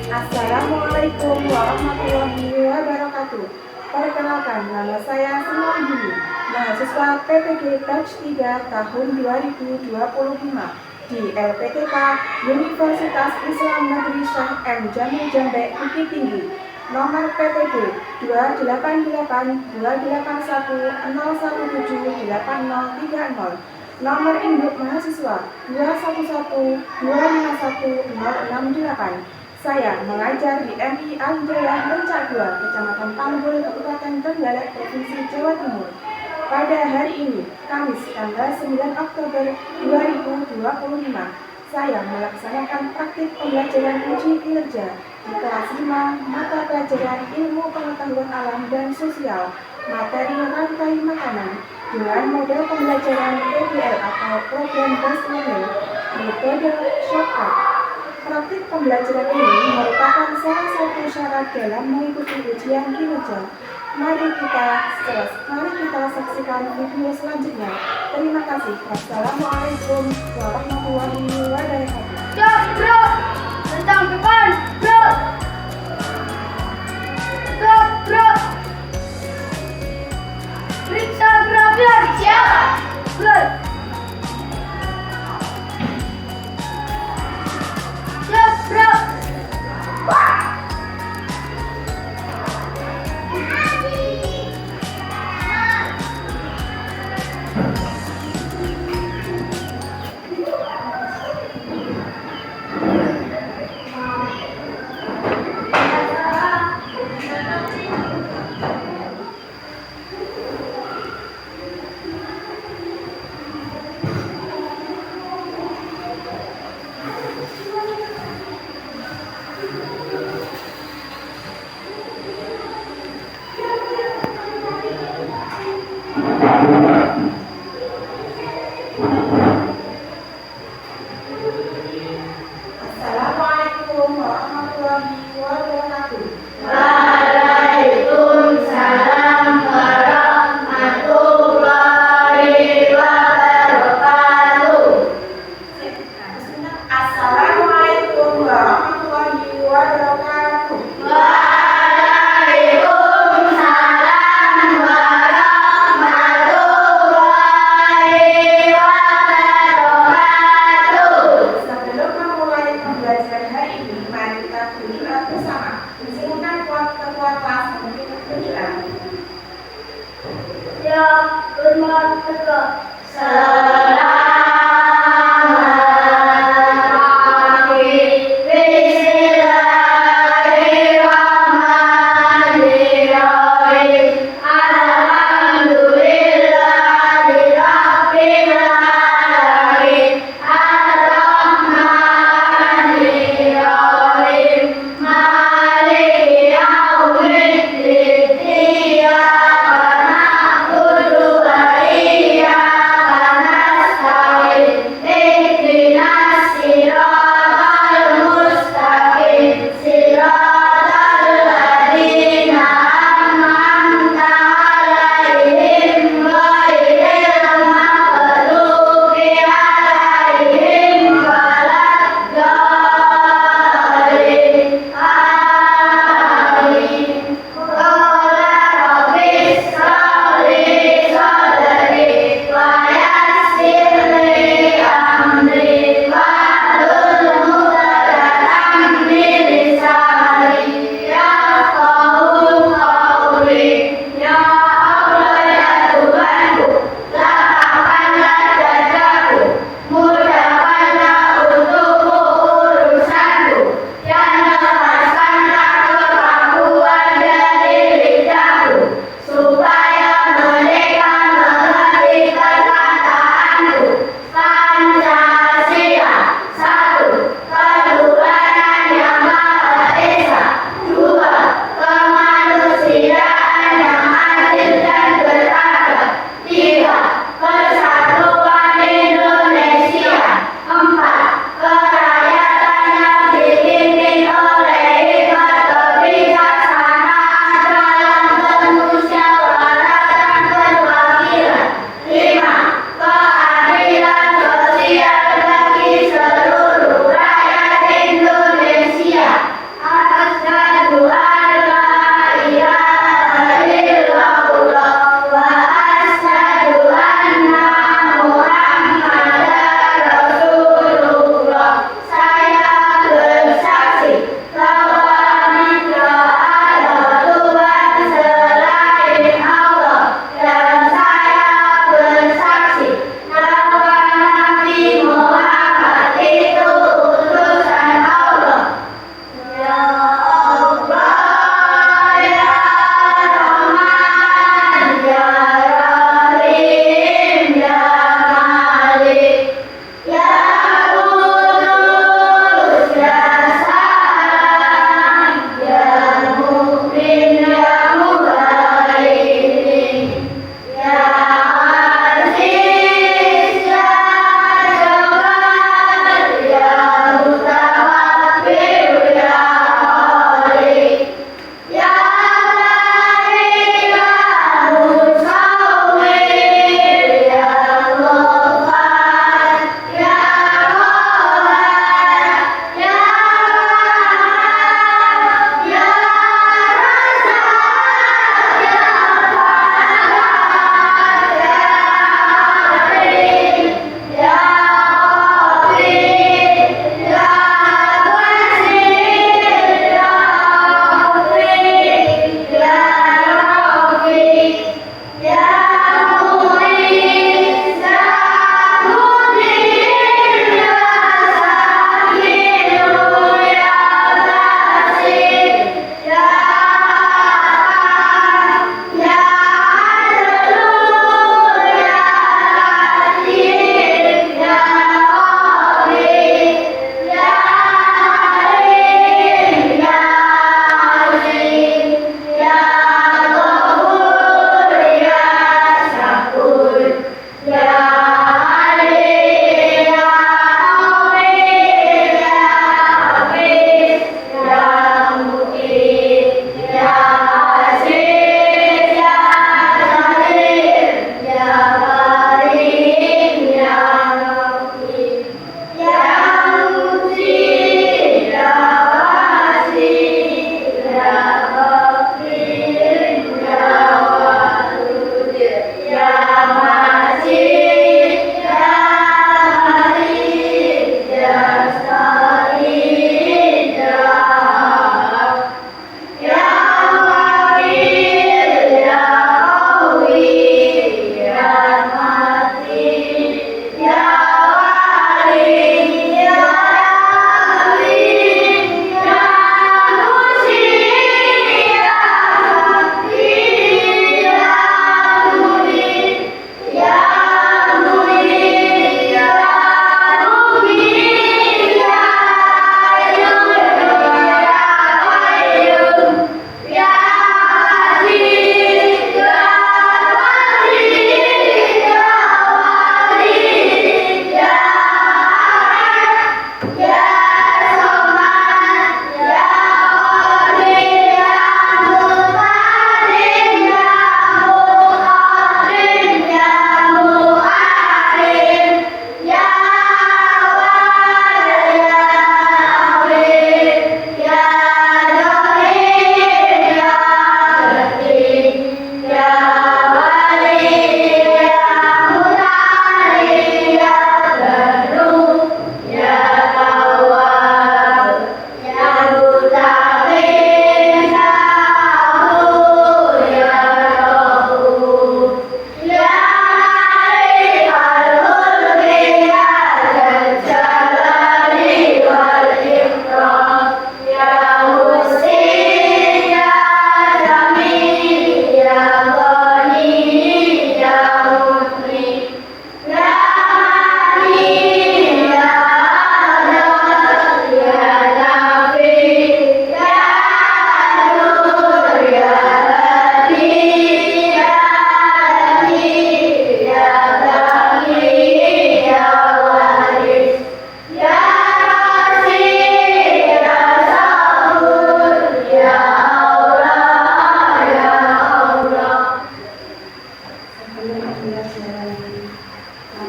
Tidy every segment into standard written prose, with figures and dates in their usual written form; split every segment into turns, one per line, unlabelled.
Assalamualaikum warahmatullahi wabarakatuh. Perkenalkan, nama saya Sinwandini, mahasiswa PPG Batch 3 tahun 2025 di LPTK Universitas Islam Negeri Syekh M. Jamil Jambek Bukit Tinggi. Nomor PPG 2812810178030. Nomor induk mahasiswa 211251068. Saya mengajar di MI Al-Hidayah Mencak 2, Kecamatan Panggul, Kabupaten Trenggalek, Provinsi Jawa Timur. Pada hari ini, Kamis tanggal 9 Oktober 2025, saya melaksanakan praktik pembelajaran uji kinerja di kelas 5 mata pelajaran Ilmu Pengetahuan Alam dan Sosial, materi rantai makanan, dengan model pembelajaran PBL atau Program Based Learning, metode shortcut. Praktik pembelajaran ini merupakan salah satu syarat dalam mengikuti ujian kinerja. Mari kita saksikan video selanjutnya. Terima kasih. Wassalamualaikum warahmatullahi wabarakatuh.
Siap, bro. Tentang depan, bro. Stop, bro. Periksa grafian. Siap, bro. Siap, bro.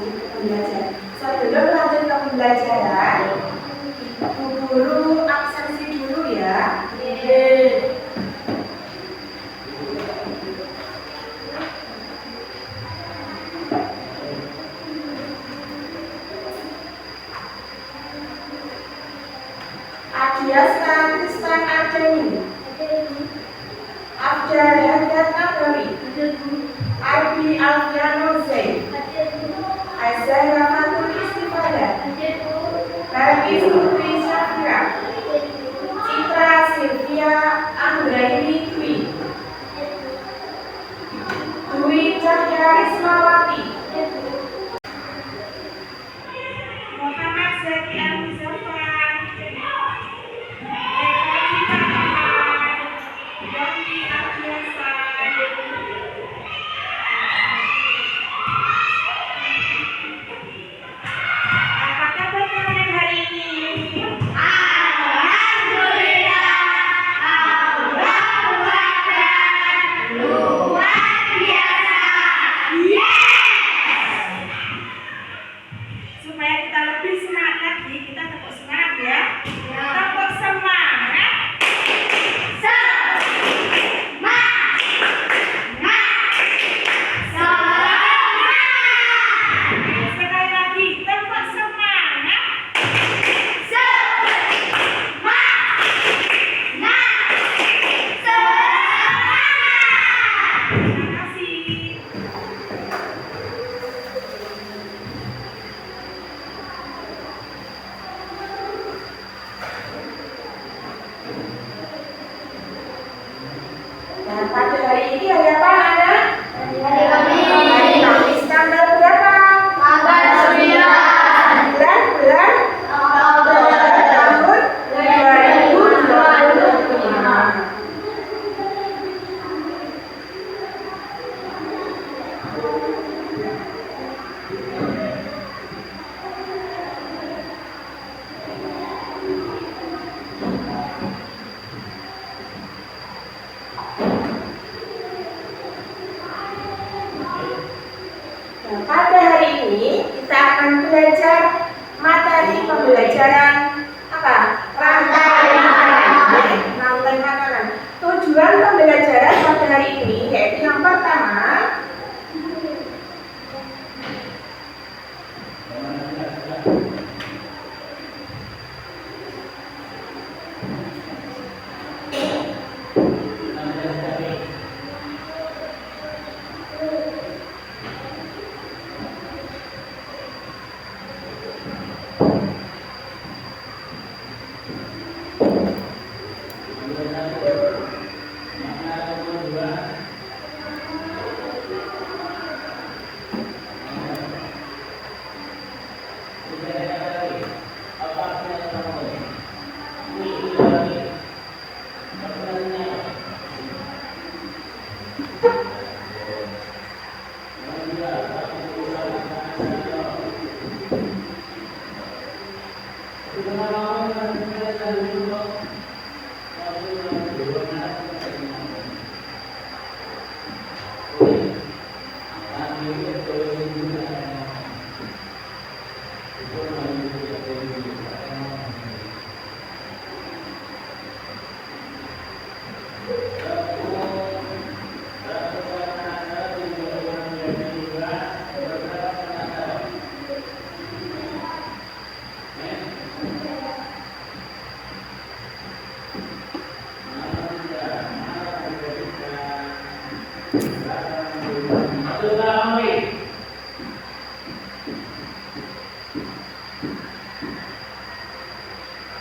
lanjut ke pembelajaran. Sebelum lanjut ke pembelajaran, Bu Guru absensi dulu ya. Adiasta Kristan Ardeni, Abdul Haddad Nabari, Arbi Alfiano Zain, Azhar Rahmatul Istifadah, Nargis Putri Syafira, Citra Sylvia Anggraini Dwi, Dwi Cahya Rismawati, Muhammad Zaki Al-Muzaffar, Yongki Abdiasa. Apa kabar kalian hari ini? Supaya kita lebih semangat lagi, kita tepuk semangat ya. Tepuk semangat. Sekali lagi, tepuk semangat. Terima kasih. Dan pada hari ini hari apa anak? Hari Kamis tanggal berapa? Bulan tahun 2025. Nah, pada hari ini kita akan belajar materi pembelajaran apa? Rantai makanan. Rantai makanan. Tujuan pembelajaran pada hari ini yaitu yang pertama,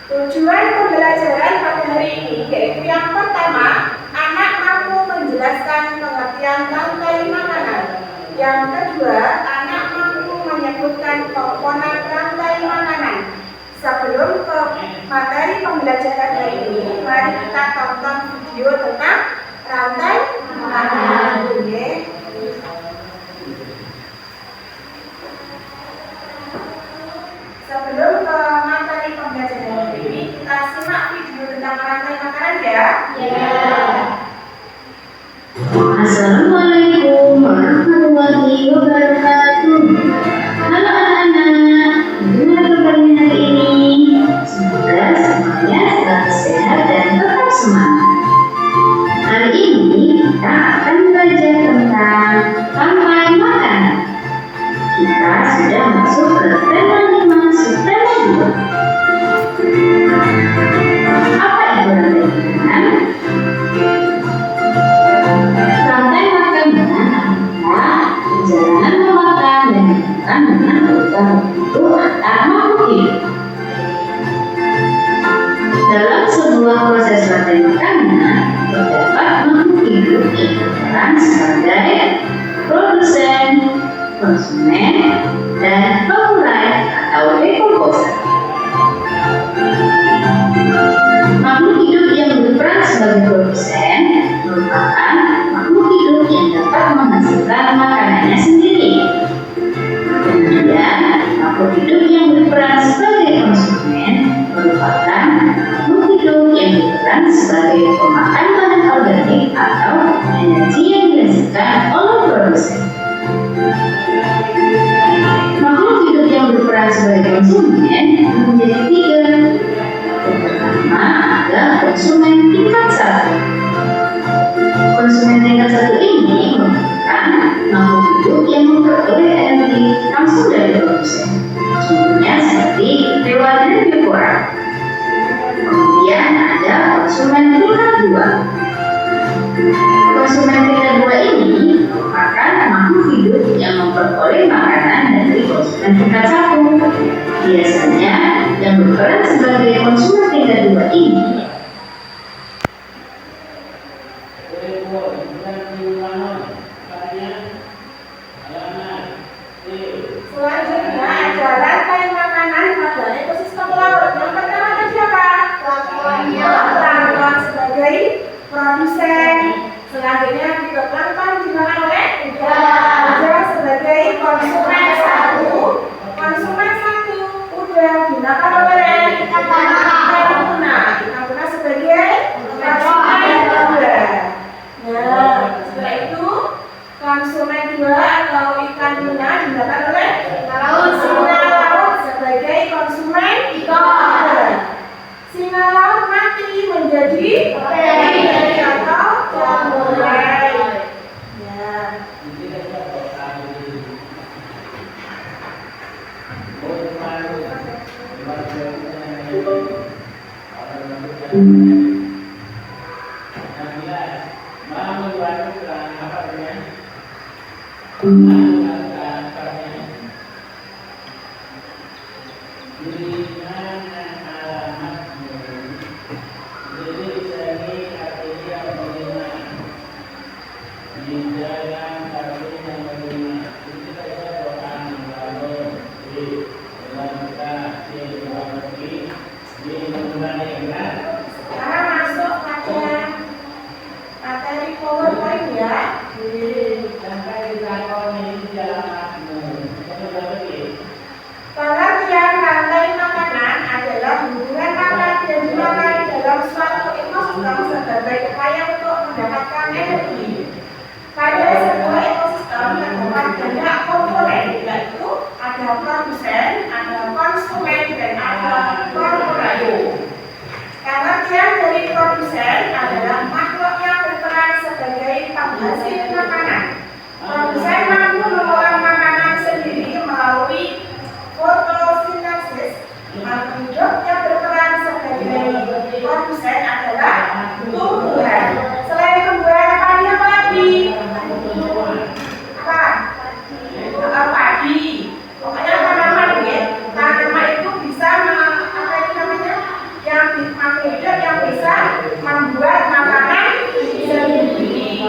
tujuan pembelajaran pada hari ini yaitu yang pertama, anak mampu menjelaskan pengertian rantai makanan. Yang kedua, anak mampu menyebutkan komponen rantai makanan. Sebelum ke materi pembelajaran hari ini, mari kita tonton video tentang rantai makanan. Sebelum ke materi pembelajaran hari ini, kita simak video tentang rantai makanan ya.
Assalamualaikum warahmatullahi wabarakatuh. Kita sudah masuk ke tema 5 subtema 2. Apa itu rantai makanan? Rantai makanan adalah perjalanan memakan dan memakan dengan urutan tertentu antar makhluk hidup. Dalam sebuah proses rantai makanan, terdapat makhluk hidup yang berperan sebagai produsen, konsumen, dan pengurai atau dekomposer. Makhluk hidup yang berperan sebagai produsen merupakan makhluk hidup yang dapat menghasilkan makanannya sendiri. Kemudian, makhluk hidup yang berperan sebagai konsumen merupakan makhluk hidup yang berperan sebagai pemakan bahan organik atau energi yang dihasilkan oleh produsen. Makhluk hidup yang berperan sebagai konsumen menjadi 3. Yang pertama adalah konsumen tingkat 1. Konsumen tingkat 1 ini merupakan makhluk hidup yang memperoleh energi langsung dari produsen. Contohnya seperti hewan herbivora. Kemudian ada konsumen tingkat 2. Konsumen tingkat 2 ini merupakan makhluk hidup yang memperoleh makanan dari konsumen tingkat 1. Biasanya yang berperan sebagai konsumen tingkat 2 ini
Selanjutnya ada rantai makanan pada ekosistem laut. Yang pertama ada siapa? Plankton sebagai produsen. Selanjutnya juga plankton dimakan oleh udang sebagai konsumen 1. Konsumen 1 udang dimakan oleh ikan tuna sebagai konsumen 2. Nah, setelah itu konsumen 2 atau ikan tuna dimakan oleh singa laut sebagai konsumen 3. Singa laut mati menjadi bakteri atau jamburai. Ya. Sekarang masuk pada materi PowerPoint ya. Pengertian rantai makanan adalah hubungan makan dan dimakan dalam suatu ekosistem sebagai upaya untuk mendapatkan energi. Pada sebuah ekosistem terdapat banyak komponen, yaitu ada produsen, ada konsumen, dan ada pengurai. Pengertian dari produsen adalah makhluk yang berperan sebagai penghasil makanan. Produsen mampu mengolah makanan sendiri melalui fotosintesis. Makhluk hidup yang berperan sebagai produsen adalah tumbuhan. Selain tumbuhan, padi apa lagi? Padi. Pokoknya tanaman ya. Tanaman itu bisa makhluk hidup yang bisa membuat makanan sendiri.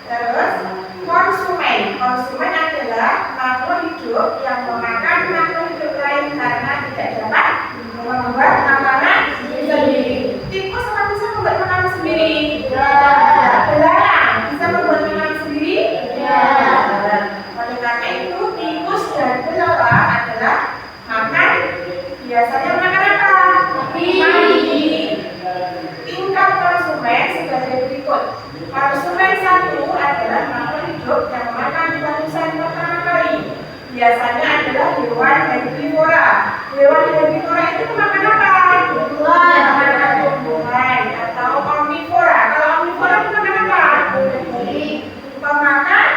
Terus konsumen. Konsumen adalah makhluk hidup yang memakan makhluk hidup lain karena tidak dapat membuat makanan sendiri. Tikus apa bisa membuat makanan sendiri? Belalang bisa membuat makanan sendiri? Oleh karena itu tikus dan belalang adalah makan biasanya makan apa? Padi. Tingkat konsumen sebagai berikut. Konsumen 1 adalah makhluk hidup yang makan produsen pertama kali. Biasanya adalah hewan herbivora. Hewan herbivora itu makan apa? Makan tumbuhan atau omnivora. Kalau omnivora itu makan apa? Pemakan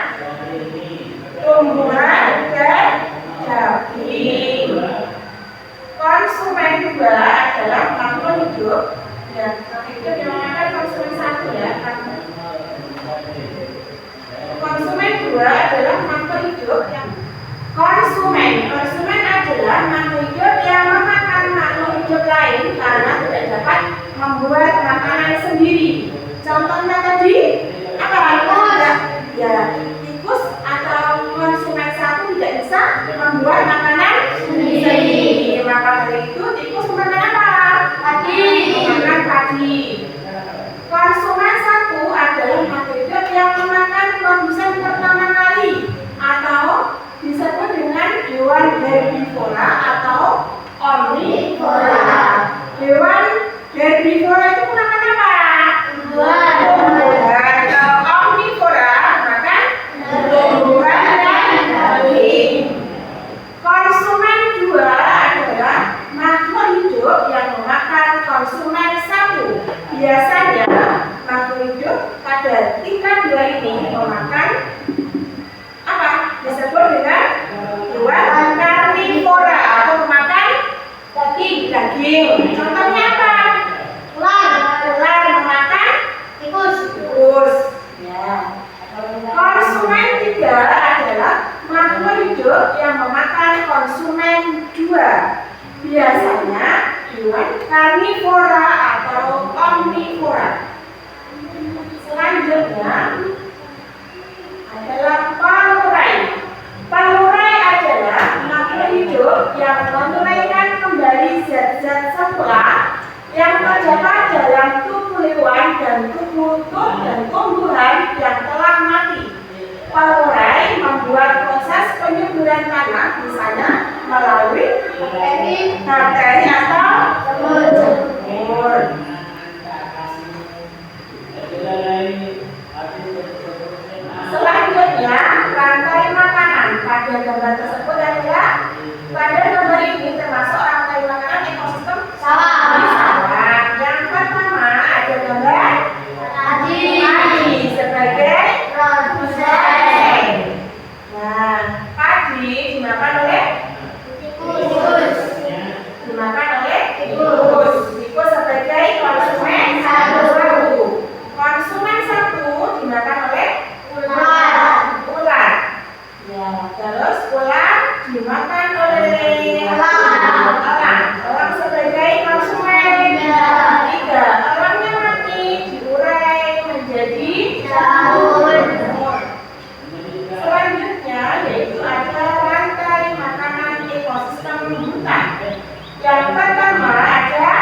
membuat makanan sendiri. Maka dari itu tikus memakan apa?
Padi.
Memakan padi. Konsumen satu adalah makhluk hidup yang memakan produsen pertama kali atau disebut dengan hewan herbivora atau omnivora. Hewan herbivora itu makan apa?
Tumbuhan.
Tumbuhan. Kalau omnivora makan tumbuhan dan daging. Konsumen dua adalah makhluk hidup yang memakan konsumen satu. Biasanya makhluk hidup pada tingkat dua ini memakan apa? Disebut dengan hewan karnivora atau memakan daging. Contohnya apa? Ular memakan
Tikus.
tikus. Ya. Konsumen tiga adalah makhluk hidup yang memakan konsumen dua. Biasanya hewan karnivora atau omnivora. Selanjutnya adalah palurai. Palurai adalah makhluk hidup yang menguraikan kembali zat-zat semula yang terdapat dalam tubuh hewan dan tubuh dan tumbuhan yang telah mati. Palurai membuat proses penyuburan tanah misalnya melalui bakteri atau jamur. Selanjutnya, rantai makanan. Pada gambar tersebut adalah pada gambar ini termasuk rantai makanan ekosistem sawah. Yang pertama ada gambar padi sebagai produsen. Nah, padi dimakan oleh tikus. Tikus sebagai konsumen satu. Konsumen satu dimakan oleh ular. Ya, terus ular dimakan oleh orang sebagai konsumen tiga. Orangnya mati diurai menjadi jamur. Selanjutnya yaitu ada rantai makanan ekosistem hutan. Yang pertama ada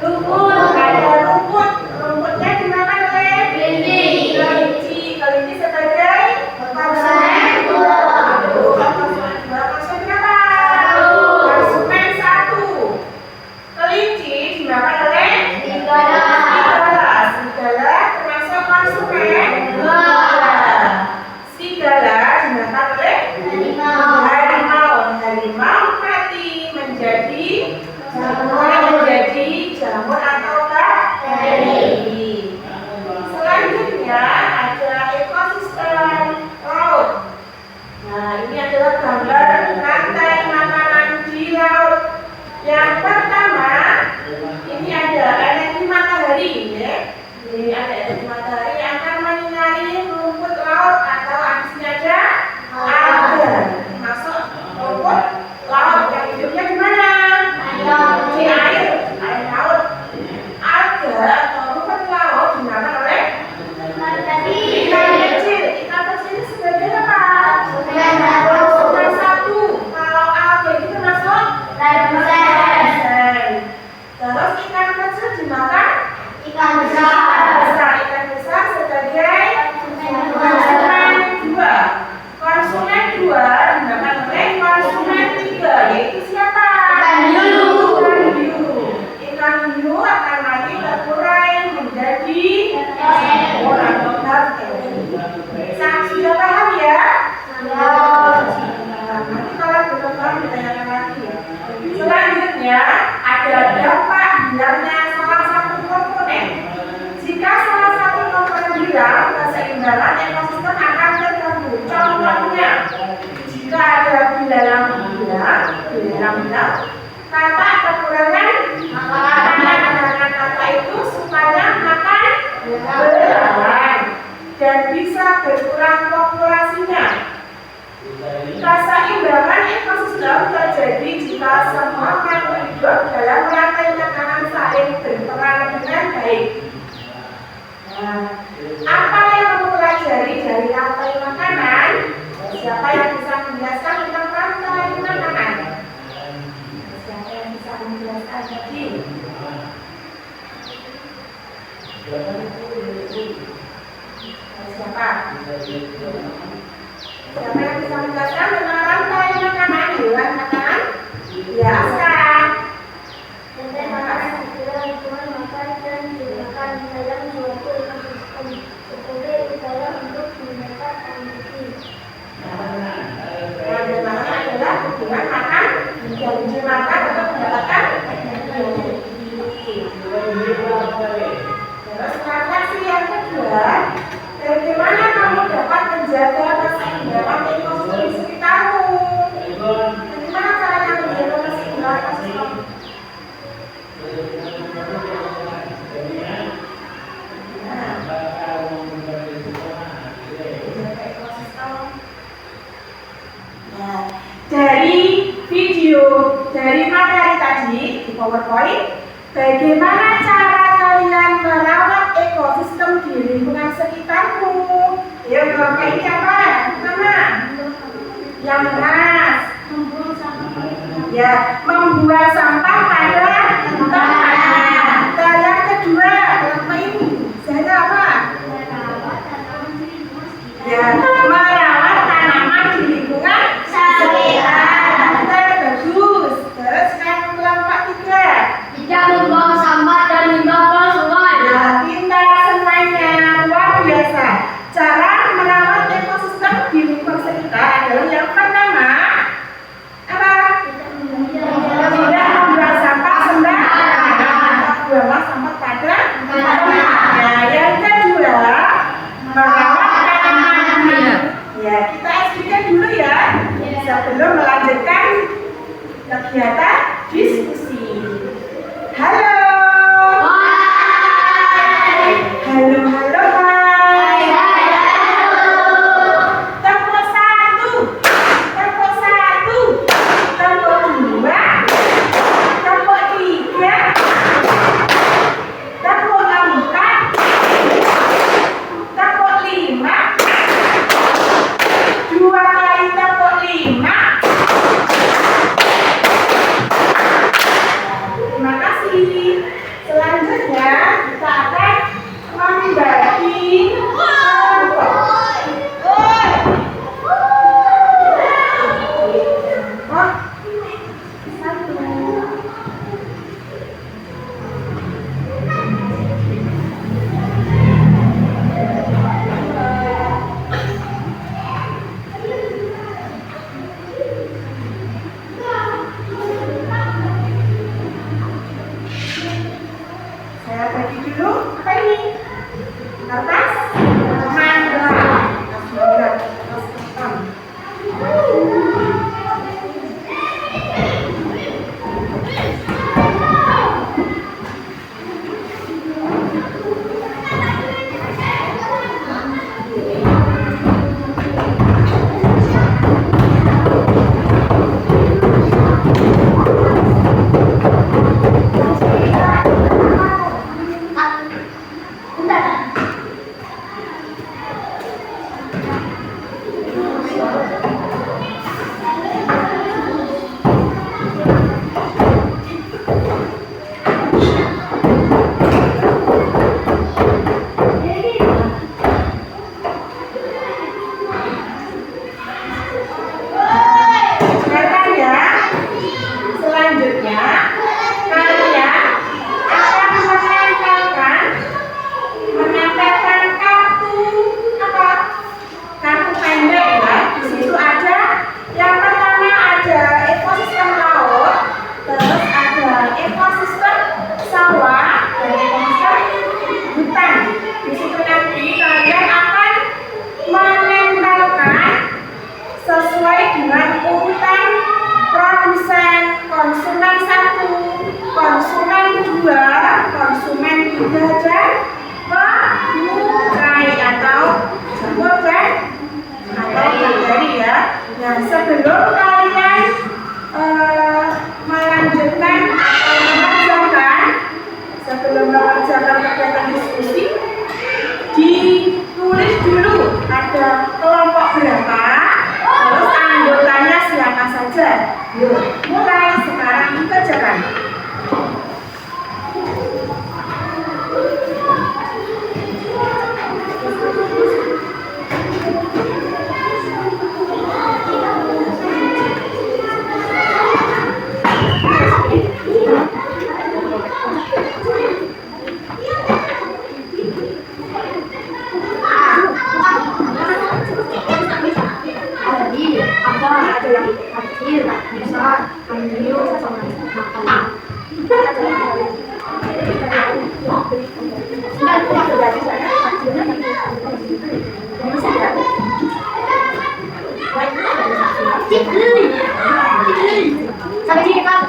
rumput. Rumputnya dimakan oleh kelinci. Kelinci sebagai konsumen konsumen satu. Kelinci dimakan oleh serigala termasuk konsumen dua. Serigala dimakan oleh harimau mati menjadi jamur atau bakteri. Selanjutnya ada ekosistem laut. Nah, ini adalah gambar rantai makanan di laut. Yang pertama, ini ada energi matahari, ya. Jadi ada energi matahari yang akan menyinari rumput laut atau abisnya ada alga. Masuk rumput laut yang hidupnya di mana? Di air laut. Alga atau rumput laut dimakan oleh ikan kecil. Ikan kecil ini sebagai apa? Konsumen satu. Kalau alga itu termasuk produsen. Terus ikan kecil dimakan ikan besar sebagai konsumen dua. Konsumen dua dimakan oleh konsumen tiga, yaitu siapa? Ikan hiu akan mati terurai menjadi jamur atau bakteri. Sudah paham ya? Nanti kalau belum paham ditanyakan lagi ya. Selanjutnya ada dampak hilangnya salah satu komponen. Jika salah satu komponen hilang, keseimbangan ekosistem akan terganggu. Contohnya, jika ada bilalang hilang, kata kekurangan makanan. Kata itu supaya makan belalang dan bisa berkurang populasinya. Keseimbangan ekosistem terjadi jika semua makhluk hidup dalam rantai makanan saling berperan dengan baik. Nah, apa yang mempelajari dari rantai makanan? Siapa yang bisa menjelaskan tentang rantai yang dimakan untuk mendapatkan terus refleksi yang kedua, bagaimana kamu dapat menjaga keseimbangan ekosistem di sekitarmu? Bagaimana caranya menjaga keseimbangan ekosistem? Dari video, dari materi tadi di PowerPoint, bagaimana cara kalian merawat ekosistem di lingkungan sekitarmu? Ya, ini apa? Mana? Yang keras. Ya, membuang sampah pada tempatnya. Dan yang kedua, apa ini? Saya apa? Ya, merawat tanaman di lingkungan sekitar. Bagus. Terus yang kelompok 3.
Tidak membuang sampah dan limbah ke sungai.
Ya, pintar semuanya, luar biasa. Cara merawat ekosistem di lingkungan sekitar adalah yang pertama, apa? Tidak membuang sampah sembarangan. Buanglah sampah pada tempatnya. Yang kedua, merawat tanaman. Ya, kita explikan dulu ya, sebelum melanjutkan kegiatan diskusi. Halo. Halo, halo, hai. Tepuk 1, tepuk 1, tepuk 2, tepuk 3, tepuk 4, tepuk 5, 2 kali tepuk 5. Terima kasih. Selanjutnya kita akan membagi kelompok. Oh, 1. Saya bagi dulu. Apa ini? Kertas manila. Kertas hitam. Dengarkan ya. Selanjutnya kalian akan menempelkan kartu apa? Kartu pendek ya. Di situ ada yang pertama ada ekosistem laut, terus ada ekosistem sawah dan ekosistem hutan. Di situ nanti kalian akan menempelkan sesuai dengan urutan produsen, konsumen 1, konsumen 2, konsumen 3 dan pemurai atau jamur dan atau bakteri ya. Nah, sebelum kalian melanjutkan atau mengerjakan kegiatan diskusi, ditulis dulu ada kelompok berapa, terus anggotanya siapa saja. Yuk, mulai sekarang dikerjakan.
Jadi, apa?
ada yang kecil, besar, medium, sama makanan. Ada yang
Sampai sini, Pak.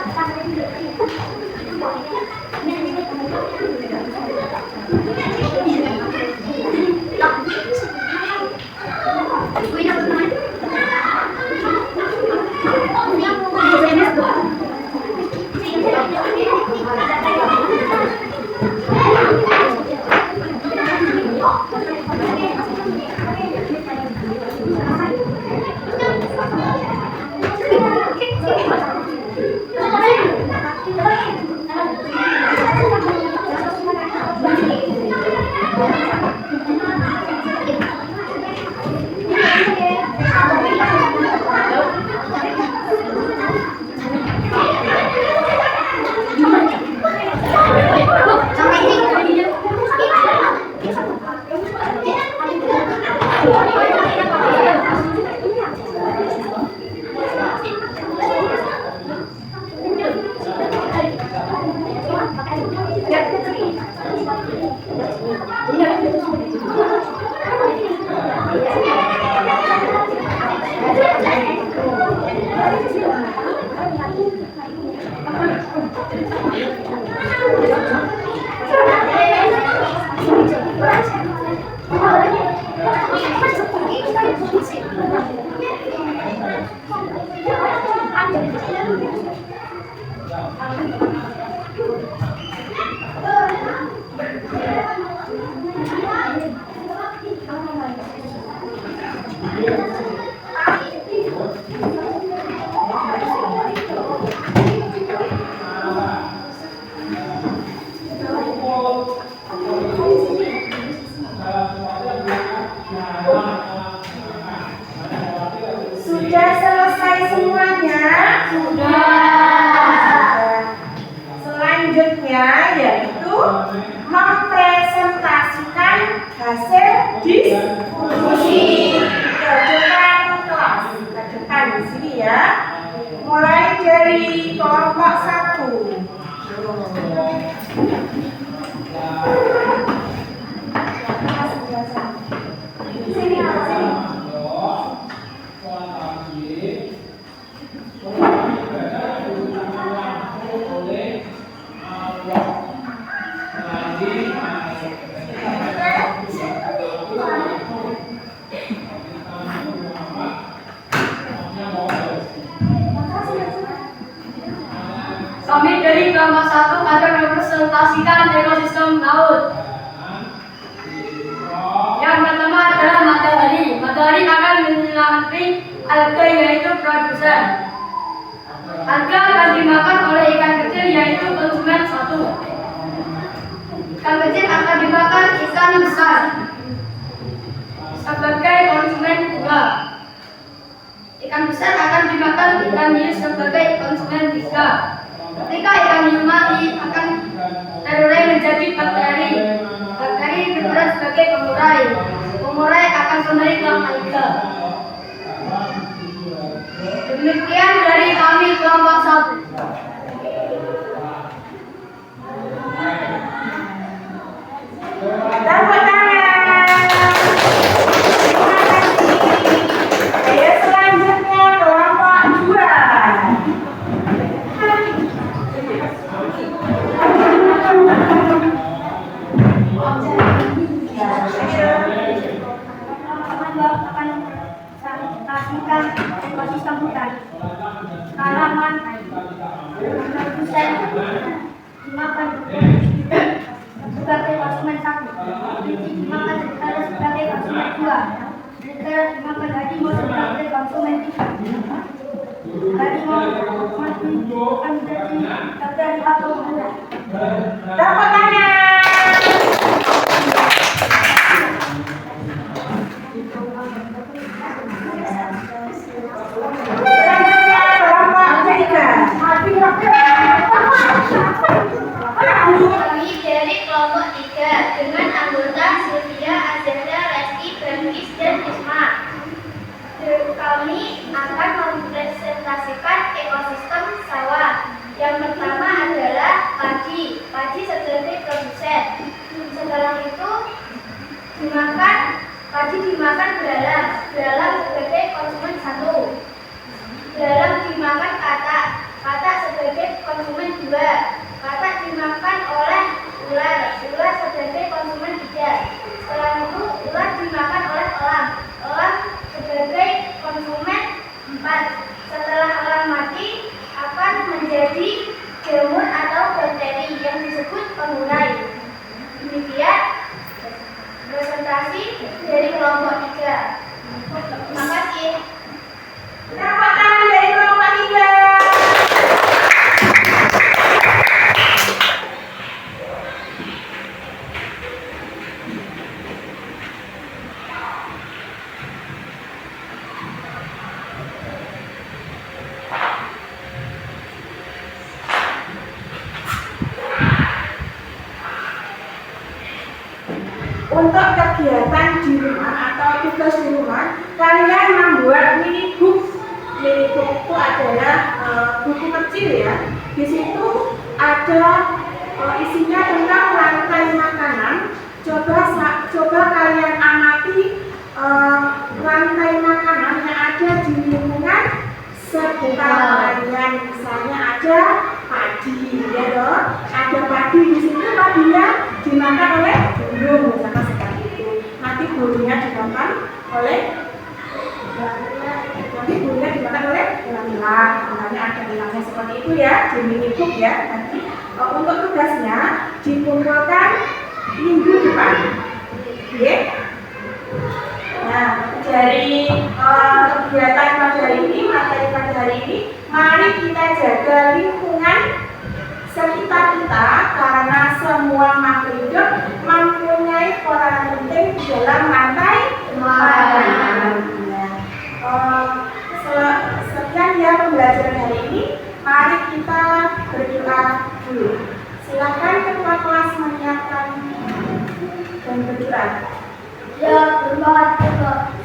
Sudah selesai semuanya? Selanjutnya yaitu mempresentasikan hasil diskusi ke depan kelas. Ke depan di sini ya. Mulai dari kelompok 1. Sini.
Kami dari kelompok 1 akan mempresentasikan ekosistem laut. Yang pertama adalah matahari. Matahari akan menyinari alga yaitu produsen. Alga akan dimakan oleh ikan kecil yaitu konsumen 1. Ikan kecil akan dimakan ikan besar sebagai konsumen 2. Ikan besar akan dimakan ikan hiu sebagai konsumen 3. Ketika ikan hiu mati akan terurai menjadi bakteri. Bakteri berperan sebagai pengurai. Pengurai akan kembali ke alga. Demikian dari kami kelompok 1.
Tepuk tangan. Terima kasih. Ayo selanjutnya kelompok 2.
Presentasikan ekosistem hutan. Tanaman produsen dimakan sebagai konsumen 1. Biji dimakan sebagai konsumen 2. Negara dimakan harimau sebagai konsumen 3. Harimau mati akan menjadi bakteri atau pengurai.
Tepuk tangan. Selanjutnya kelompok 3.
Kami dari kelompok 3 dengan anggota Sylvia, Azenda, Reski, Berkis, dan Isma. Kami akan 2. Katak dimakan oleh ular. Ular sebagai konsumen 3. Setelah itu ular dimakan oleh elang. Elang sebagai konsumen 4. Setelah elang mati akan menjadi jamur atau bakteri yang disebut pengurai. Demikian presentasi dari kelompok 3. Terima kasih.
Tepuk tangan dari kelompok 3. Untuk kegiatan di rumah atau tugas di rumah, kalian membuat minibooks. Minibooks itu adalah buku kecil ya. Di situ ada isinya tentang rantai makanan. Coba kalian amati rantai makanan yang ada di lingkungan sekitar kalian. Misalnya ada padi, ya loh. Ada padi di situ, padinya dimakan oleh burung, misalkan seperti itu. Nanti burungnya dimakan oleh elang. Misalnya ada elangnya seperti itu ya, di minibook ya. Nanti untuk tugasnya dikumpulkan minggu depan. Oke? Nah, dari kegiatan pada hari ini, materi pada hari ini, mari kita jaga lingkungan sekitar kita, karena semua makhluk hidup mempunyai peran penting dalam rantai makanan. Sekian ya pembelajaran hari ini. Mari kita berdoa dulu. Silakan ketua kelas menyiapkan dan berdoa.
Ya Allah,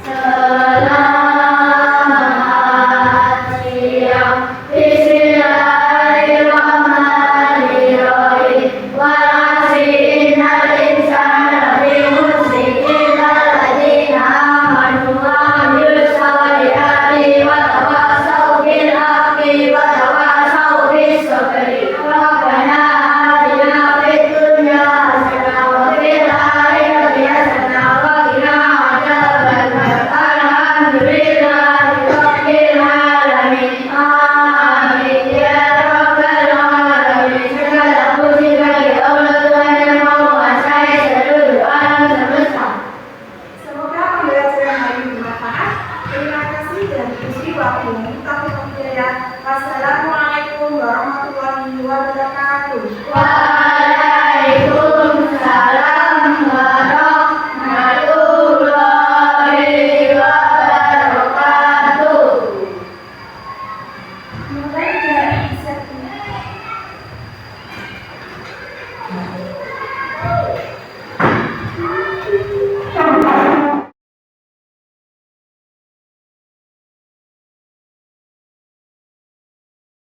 selamat siang. Bismillahirrahmanirrahim. Wal'asri innal insana lafi khusr illa alladziina aamanu wa 'amilus shalihati wa tawassaw bil haqqi wa tawassaw bis sabri. Rabbana atina fid dunya hasanah wa fil akhirati hasanah wa qina adzabannar. Alhamdulillahi rabbil alamin. Amin ya rabbal alamin. Segala puji bagi Allah Tuhan yang Maha Menguasai seluruh alam semesta.
Semoga pembelajaran hari ini bermanfaat. Terima kasih dan puji waktu. Wassalamualaikum warahmatullahi wabarakatuh.
Waalaikumsalam warahmatullahi wabarakatuh.